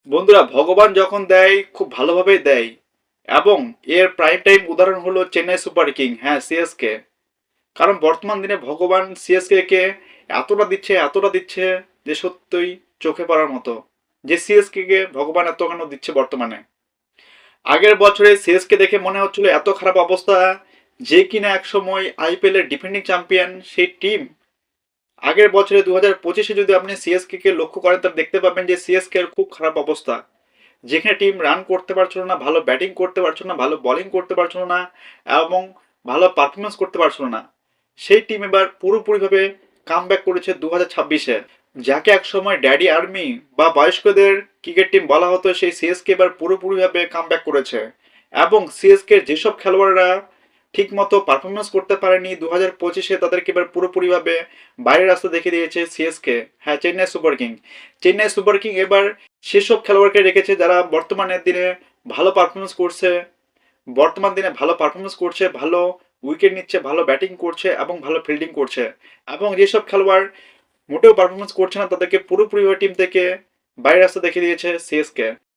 বন্ধুরা, ভগবান যখন দেয় খুব ভালোভাবেই দেয়। এবং এর প্রাইম টাইম উদাহরণ হলো চেন্নাই সুপার কিং, হ্যাঁ সিএসকে। কারণ বর্তমান দিনে ভগবান সিএসকে কে এতটা দিচ্ছে যে সত্যই চোখে পড়ার মতো। যে সিএসকে কে ভগবান এত কেন দিচ্ছে বর্তমানে। আগের বছরে সিএসকে দেখে মনে হচ্ছিল এত খারাপ অবস্থা, যে কিনা একসময় আইপিএল এর ডিফেন্ডিং চ্যাম্পিয়ন সেই টিম। আগের বছরে 2025-এ যদি আপনি সিএসকে কে লক্ষ্য করেন তাহলে দেখতে পাবেন যে সিএসকে এর খুব খারাপ অবস্থা। যেখানে টিম রান করতে পারছিল না, ভালো ব্যাটিং করতে পারছিল না, ভালো বোলিং করতে পারছিল না, এবং ভালো পারফরমেন্স করতে পারছিল না। সেই টিম এবার পুরোপুরিভাবে কামব্যাক করেছে 2026-এ। যাকে একসময় ড্যাডি আর্মি বা বয়স্কদের ক্রিকেট টিম বলা হতো, সেই সিএসকে এবার পুরোপুরিভাবে কামব্যাক করেছে। এবং সিএসকে যেসব খেলোয়াড়রা ঠিকমতো পারফরমেন্স করতে পারেনি 2025-এ, তাদেরকে এবার পুরোপুরিভাবে বাইরের রাস্তা দেখিয়ে দিয়েছে সিএসকে, হ্যাঁ Chennai super king. Chennai super king এবার সেসব খেলোয়াড়কে রেখেছে যারা বর্তমানের দিনে ভালো পারফরমেন্স করছে, ভালো উইকেট নিচ্ছে, ভালো ব্যাটিং করছে এবং ভালো ফিল্ডিং করছে। এবং যেসব খেলোয়াড় মোটেও পারফরমেন্স করছে না তাদেরকে পুরোপুরিভাবে টিম থেকে বাইরের রাস্তা দেখিয়ে দিয়েছে সিএসকে।